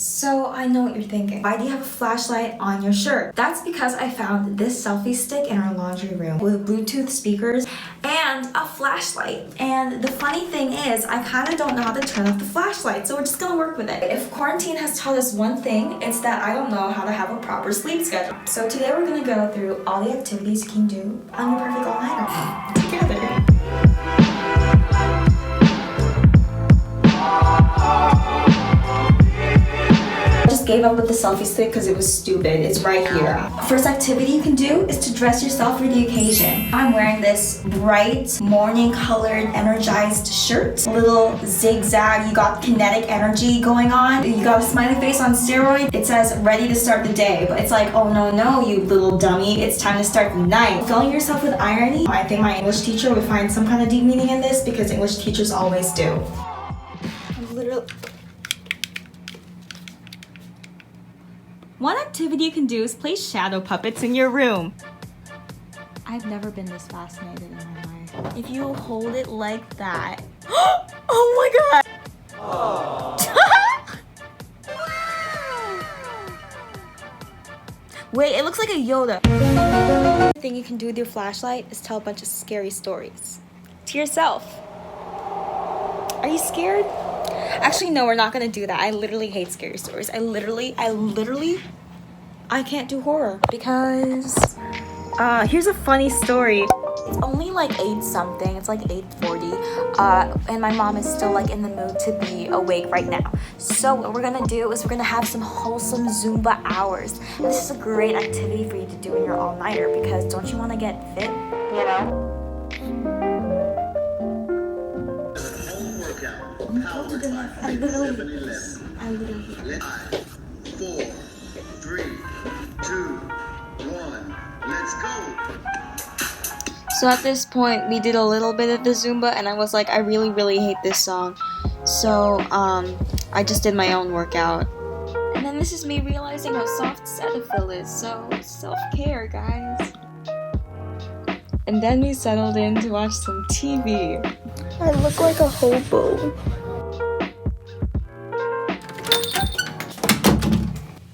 So I know what you're thinking. Why do you have a flashlight on your shirt? That's because I found this selfie stick in our laundry room with Bluetooth speakers and a flashlight. And the funny thing is, I kind of don't know how to turn off the flashlight, so we're just gonna work with it. If quarantine has taught us one thing, it's that I don't know how to have a proper sleep schedule. So today we're gonna go through all the activities you can do on your perfect all-nighter together. Gave up with the selfie stick because it was stupid. It's right here. First activity you can do is to dress yourself for the occasion. I'm wearing this bright morning colored energized shirt. A little zigzag. You got kinetic energy going on. You got a smiley face on steroid. It says ready to start the day, but it's like, oh no, you little dummy. It's time to start the night. Filling yourself with irony. I think my English teacher would find some kind of deep meaning in this because English teachers always do. I'm literally... One activity you can do is play shadow puppets in your room. I've never been this fascinated in my life. If you hold it like that. Oh my god! Wait, it looks like a Yoda. The thing you can do with your flashlight is tell a bunch of scary stories to yourself. Are you scared? Actually, no, we're not gonna do that. I literally hate scary stories. I can't do horror because, here's a funny story. It's only like 8 something, it's like 8:40, and my mom is still like in the mood to be awake right now. So what we're gonna do is we're gonna have some wholesome Zumba hours. And this is a great activity for you to do in your all-nighter because don't you wanna get fit, you know? I literally 5, 4, 3, 2, 1, let's go. So at this point, we did a little bit of the Zumba, and I was like, I really hate this song. So I just did my own workout. And then this is me realizing how soft Cetaphil is. So self-care, guys. And then we settled in to watch some TV. I look like a hobo.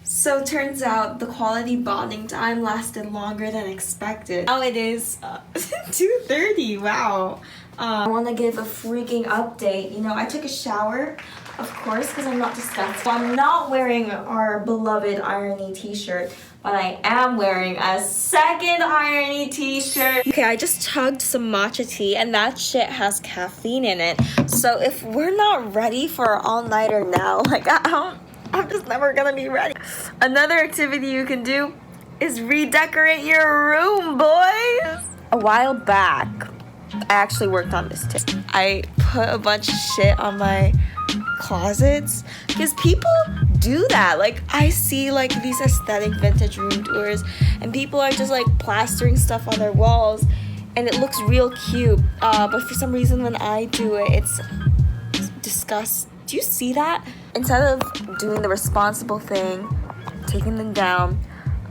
So turns out the quality bonding time lasted longer than expected. Now it is 2:30, wow. I want to give a freaking update. You know, I took a shower, of course, because I'm not disgusting. I'm not wearing our beloved irony t-shirt, but I am wearing a second irony t-shirt. Okay, I just chugged some matcha tea, and that shit has caffeine in it. So if we're not ready for our all-nighter now, like I'm just never gonna be ready. Another activity you can do is redecorate your room, boys. A while back, I actually worked on this too. I put a bunch of shit on my closets because people do that. Like I see like these aesthetic vintage room tours and people are just like plastering stuff on their walls and it looks real cute. But for some reason when I do it, it's disgusting. Do you see that? Instead of doing the responsible thing, taking them down,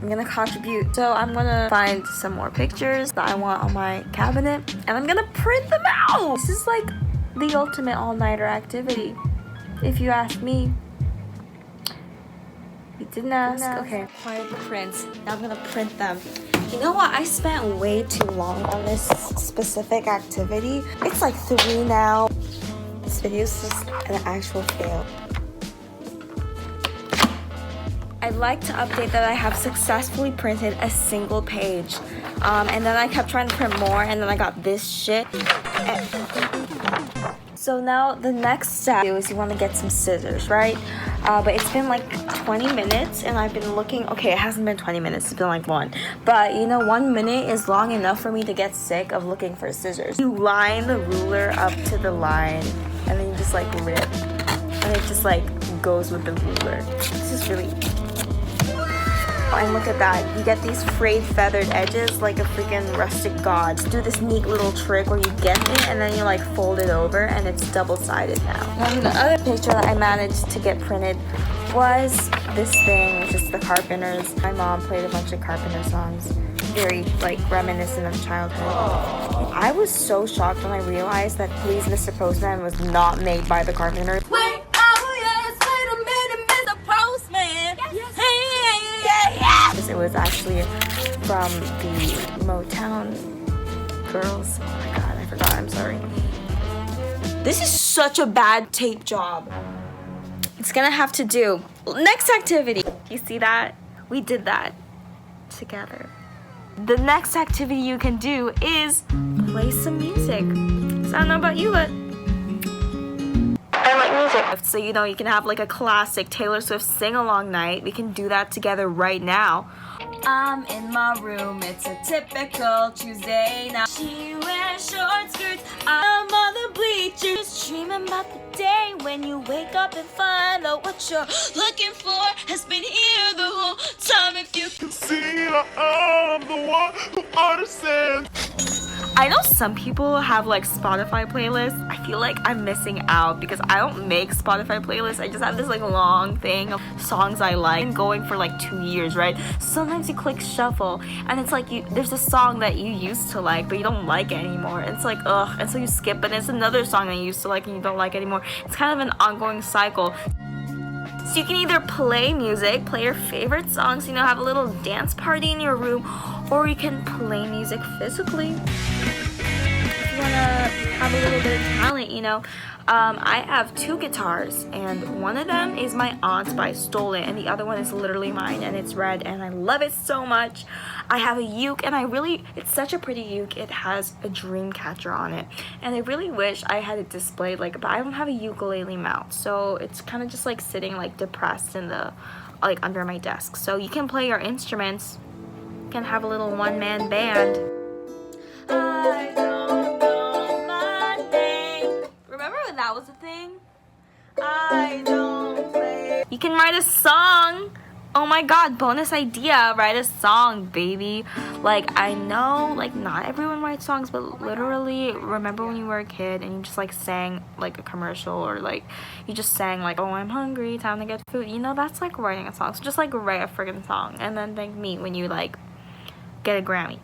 I'm gonna contribute. So I'm gonna find some more pictures that I want on my cabinet and I'm gonna print them out. This is like the ultimate all-nighter activity, if you ask me. You didn't ask? Okay. Acquired the prints. Now I'm gonna print them. You know what? I spent way too long on this specific activity. It's like 3 now. This video is just an actual fail. I'd like to update that I have successfully printed a single page. And then I kept trying to print more and then I got this shit. So now the next step is you want to get some scissors, right? But it's been like 20 minutes and I've been looking. Okay, it hasn't been 20 minutes, it's been like 1. But you know, 1 minute is long enough for me to get sick of looking for scissors. You line the ruler up to the line and then you just like rip. And it just like goes with the ruler. This is really... And look at that, you get these frayed feathered edges like a freaking rustic god. Do this neat little trick where you get it and then you like fold it over and it's double-sided now. And the other picture that I managed to get printed was this thing, which is the Carpenters. My mom played a bunch of Carpenter songs, very like reminiscent of childhood. I was so shocked when I realized that Please Mr. Postman was not made by the Carpenters. Wait, oh yes, wait a minute, Mr. Postman. activity from the Motown girls. Oh my god, I forgot, I'm sorry. This is such a bad tape job. It's gonna have to do. Next activity. You see that? We did that together. The next activity you can do is play some music. So I don't know about you, but I like music. So you know, you can have like a classic Taylor Swift sing-along night. We can do that together right now. I'm in my room, it's a typical Tuesday night. She wears short skirts, I'm on the bleachers, dreaming about the day when you wake up and find out what you're looking for has been here the whole time. If you can see, I'm the one who understands. I know some people have like Spotify playlists. I feel like I'm missing out because I don't make Spotify playlists. I just have this like long thing of songs I like and going for like 2 years, right? Sometimes you click shuffle and it's like there's a song that you used to like but you don't like it anymore. It's like ugh, and so you skip it and it's another song that you used to like and you don't like anymore. It's kind of an ongoing cycle. So you can either play music, play your favorite songs, you know, have a little dance party in your room, or you can play music physically. If you wanna have a little bit of talent, you know. I have 2 guitars, and one of them is my aunt's, but I stole it, and the other one is literally mine, and it's red, and I love it so much. I have a uke, and it's such a pretty uke. It has a dream catcher on it, and I really wish I had it displayed, like, but I don't have a ukulele mount, so it's kind of just like sitting like depressed in the, like under my desk. So you can play your instruments, you can have a little one-man band. I don't know my name. Remember when that was a thing? I don't play. You can write a song. Oh my god, bonus idea. Write a song, baby. Like, I know, like, not everyone writes songs, but literally, remember when you were a kid and you just, like, sang, like, a commercial, or, like, you just sang, like, oh, I'm hungry, time to get food. You know, that's, like, writing a song. So just, like, write a friggin' song, and then thank me when you, like, get a Grammy.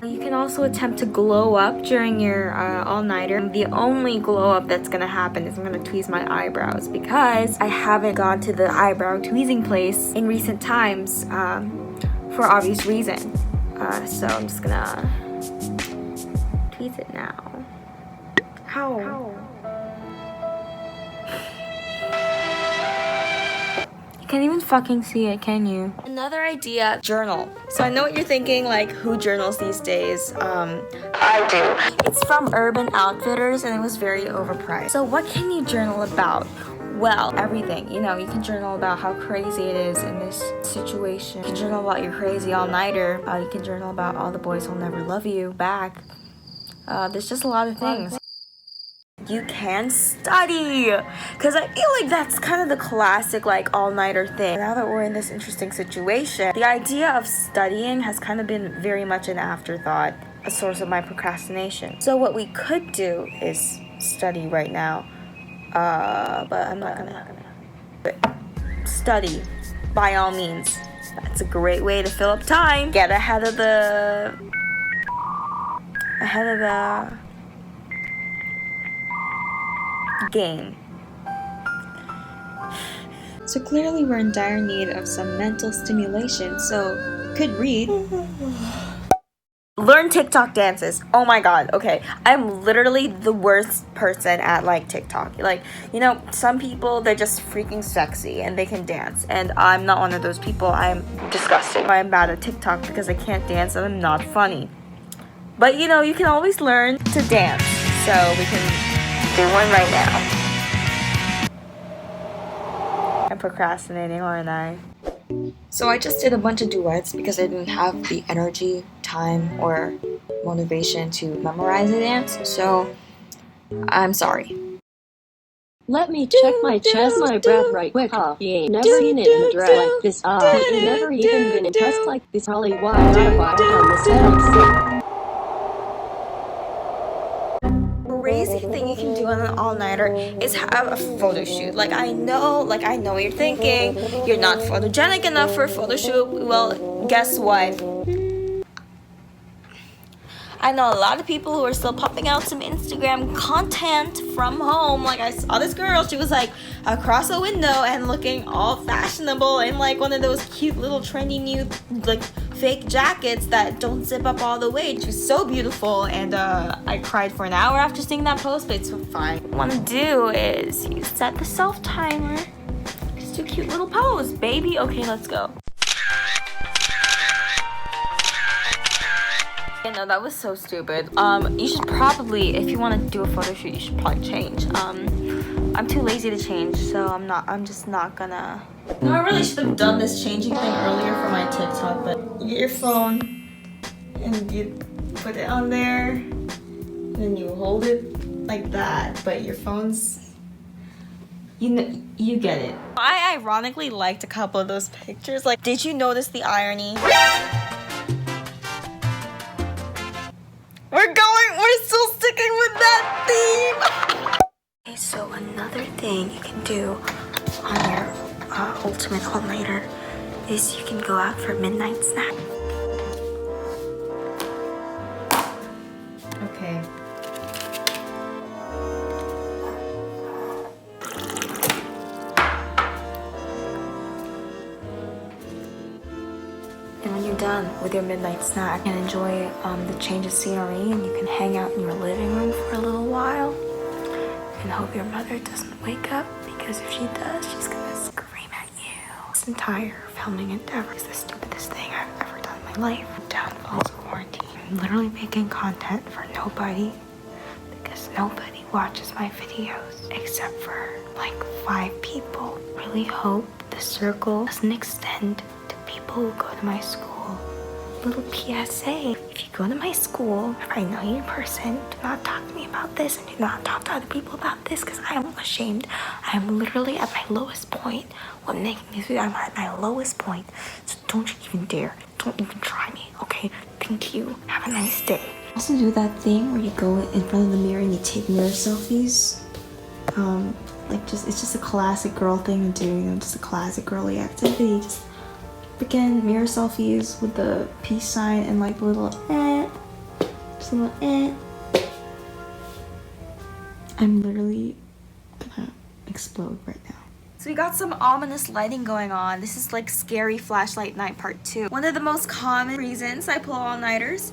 You can also attempt to glow up during your all-nighter. The only glow up that's gonna happen is I'm gonna tweeze my eyebrows because I haven't gone to the eyebrow tweezing place in recent times for obvious reason. So I'm just gonna tweeze it now. How? Can't even fucking see it, can you? Another idea, journal. So I know what you're thinking, like, who journals these days? I do. It's from Urban Outfitters and it was very overpriced. So what can you journal about? Well, everything. You know, you can journal about how crazy it is in this situation. You can journal about your crazy all-nighter. You can journal about all the boys who'll never love you back. There's just a lot of things. You can study, because I feel like that's kind of the classic like all-nighter thing. Now that we're in this interesting situation, the idea of studying has kind of been very much an afterthought, a source of my procrastination. So what we could do is study right now, but I'm not gonna. But study, by all means. That's a great way to fill up time. Get ahead of the game. So clearly we're in dire need of some mental stimulation, so could read. Learn TikTok dances. Oh my god, okay. I'm literally the worst person at like TikTok. Like, you know, some people, they're just freaking sexy and they can dance. And I'm not one of those people. I'm disgusting. I'm bad at TikTok because I can't dance and I'm not funny. But you know, you can always learn to dance. So we can do one right now. I'm procrastinating, aren't I? So I just did a bunch of duets because I didn't have the energy, time, or motivation to memorize a dance. So I'm sorry. Let me check my chest, my breath right quick. You ain't never been in a dress like this. You ain't never even been impressed like this. Holly, why on the set? Crazy thing you can do on an all-nighter is have a photo shoot. Like I know what you're thinking. You're not photogenic enough for a photo shoot. Well, guess what? I know a lot of people who are still popping out some Instagram content from home. Like I saw this girl, she was like across a window and looking all fashionable in like one of those cute little trendy new like fake jackets that don't zip up all the way. It was so beautiful, and I cried for an hour after seeing that post, but it's fine. What I want to do is you set the self timer. Just do a cute little pose, baby. Okay, let's go. No, that was so stupid. You should probably, if you want to do a photo shoot, you should probably change. I'm too lazy to change, so I'm just not gonna. No, I really should have done this changing thing earlier for my TikTok, but you get your phone and you put it on there, and then you hold it like that, but your phone's, you get it. I ironically liked a couple of those pictures. Like, did you notice the irony? We're still sticking with that theme. Okay, so another thing you can do on your ultimate all-nighter is you can go out for a midnight snack. Okay. And when you're done with your midnight snack and enjoy the change of scenery, and you can hang out in your living room for a little while and hope your mother doesn't wake up, because if she does, she's gonna scream at you. This entire filming endeavor is the stupidest thing I've ever done in my life. Downfalls of quarantine. I'm literally making content for nobody because nobody watches my videos except for like 5 people. I really hope the circle doesn't extend to people who go to my school. Little PSA, if you go to my school, if I know you in person, do not talk to me about this, and do not talk to other people about this, because I am ashamed. I am literally at my lowest point when making these videos. I'm at my lowest point, so don't you even dare. Don't even try me, okay? Thank you. Have a nice day. Also do that thing where you go in front of the mirror and you take mirror selfies. It's just a classic girl thing to do, you know, just a classic girly activity. Just freaking mirror selfies with the peace sign and like the little just a little I'm literally gonna explode right now. So we got some ominous lighting going on. This is like scary flashlight night part 2. One of the most common reasons I pull all-nighters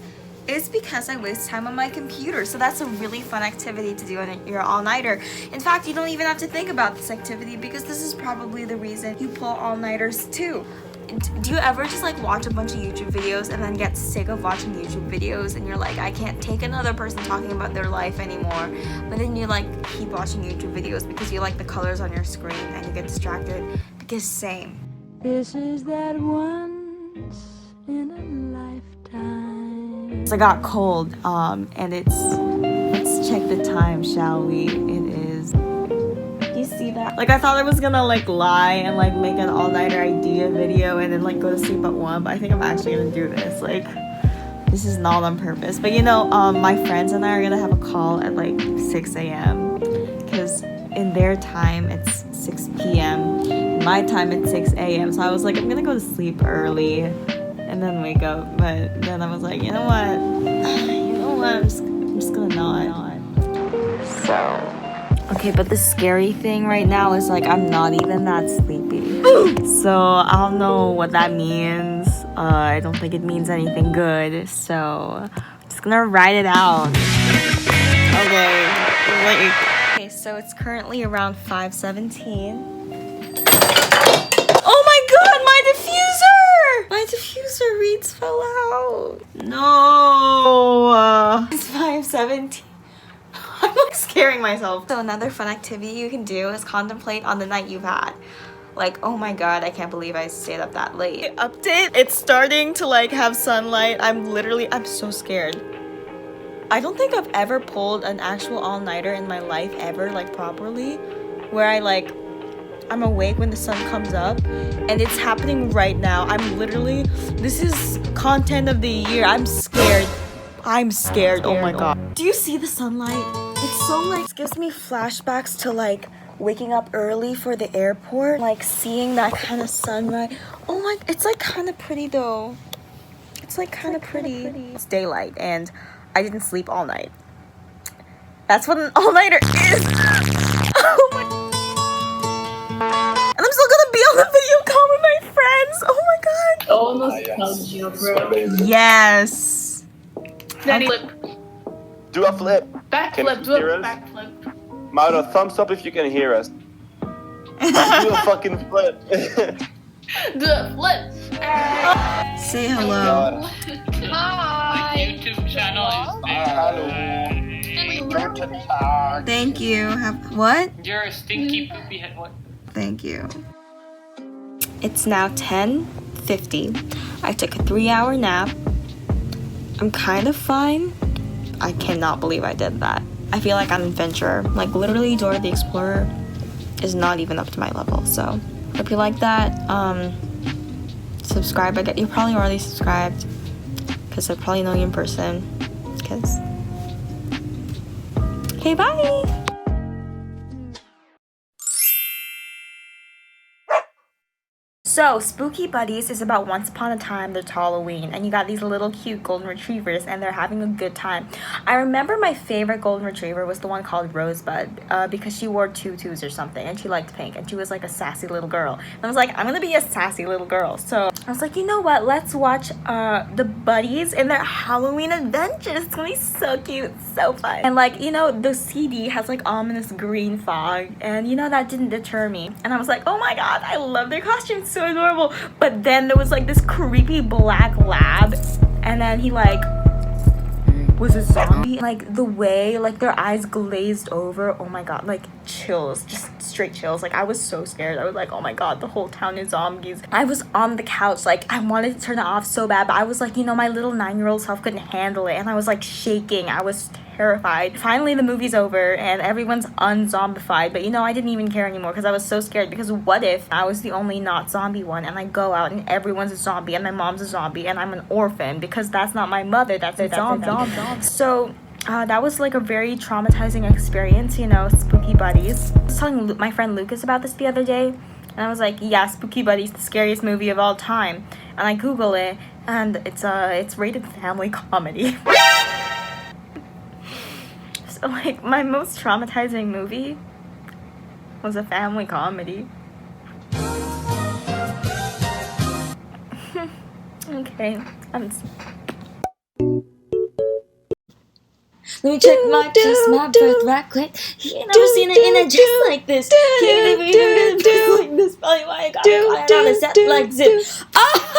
is because I waste time on my computer. So that's a really fun activity to do on your all-nighter. In fact, you don't even have to think about this activity because this is probably the reason you pull all-nighters too. Do you ever just like watch a bunch of YouTube videos and then get sick of watching YouTube videos and you're like, I can't take another person talking about their life anymore, but then you like keep watching YouTube videos because you like the colors on your screen and you get distracted? Because same. This is that once in a lifetime. So I got cold and let's check the time, shall we? It is, you see that? Like, I thought I was gonna like lie and like make an all-nighter idea video and then like go to sleep at 1, but I think I'm actually gonna do this. Like, this is not on purpose, but you know, my friends and I are gonna have a call at like 6 a.m. because in their time it's 6 p.m. my time it's 6 a.m. so I was like, I'm gonna go to sleep early and then wake up, but then I was like, you know what, I'm just gonna not. So okay, but the scary thing right now is like I'm not even that sleepy. So I don't know what that means. I don't think it means anything good. So I'm just gonna ride it out. Okay, so it's currently around 5:17. Oh my god, my diffuser! My diffuser reeds fell out. No. It's 5:17. I'm like scaring myself. So another fun activity you can do is contemplate on the night you've had. Like, oh my god, I can't believe I stayed up that late. Update, it's starting to like have sunlight. I'm so scared. I don't think I've ever pulled an actual all-nighter in my life ever, like properly, where I'm awake when the sun comes up, and it's happening right now. This is content of the year. I'm scared. Oh my god. Do you see the sunlight? It's so like, it gives me flashbacks to like waking up early for the airport, like seeing that kind of sunrise. Oh my, it's like kind of pretty though. It's like kind of pretty. It's daylight and I didn't sleep all night. That's what an all-nighter is. Oh my. And I'm still gonna be on the video call with my friends. Oh my god. all nostalgia, bro. Yes. Then flip. Do a flip. Backflip. Can you hear us? Backflip. Mauro, thumbs up if you can hear us. Do a fucking flip. Do a flip. Say hello. Hi. YouTube channel is Thank you. What? You're a stinky poopy head. What? Thank you. It's now 10:50. I took a 3-hour nap. I'm kind of fine. I cannot believe I did that. I feel like I'm an adventurer. Like literally Dora the Explorer is not even up to my level. So hope you like that. Subscribe. You're probably already subscribed because I probably know you in person. Okay, bye. So, Spooky Buddies is about once upon a time there's Halloween, and you got these little cute golden retrievers, and they're having a good time. I remember my favorite golden retriever was the one called Rosebud, because she wore tutus or something, and she liked pink, and she was like a sassy little girl. And I was like, I'm gonna be a sassy little girl. So I was like, you know what? Let's watch the Buddies in their Halloween adventures. It's gonna be so cute, so fun. And like, you know, the CD has like ominous green fog, and you know that didn't deter me. And I was like, oh my god, I love their costumes so adorable. But then there was like this creepy black lab, and then he like was a zombie. Like the way like their eyes glazed over, oh my god, like chills, just straight chills. Like I was so scared. I was like, oh my god, the whole town is zombies. I was on the couch, like I wanted to turn it off so bad, but I was like, you know, my little 9-year-old self couldn't handle it, and I was like shaking. I was terrified. Finally the movie's over and everyone's unzombified, but you know, I didn't even care anymore because I was so scared. Because what if I was the only not zombie one, and I go out and everyone's a zombie, and my mom's a zombie, and I'm an orphan because that's not my mother, that's a zombie. So that was like a very traumatizing experience, you know, Spooky Buddies. I was telling my friend Lucas about this the other day, and I was like, yeah, Spooky Buddies, the scariest movie of all time. And I Google it, and it's rated family comedy. So like my most traumatizing movie was a family comedy. Okay, let me check my chest, my breath right quick. He ain't never seen it in a dress like this. He ain't never even been in a dress like this. Probably why I got it on a set like this. Ah!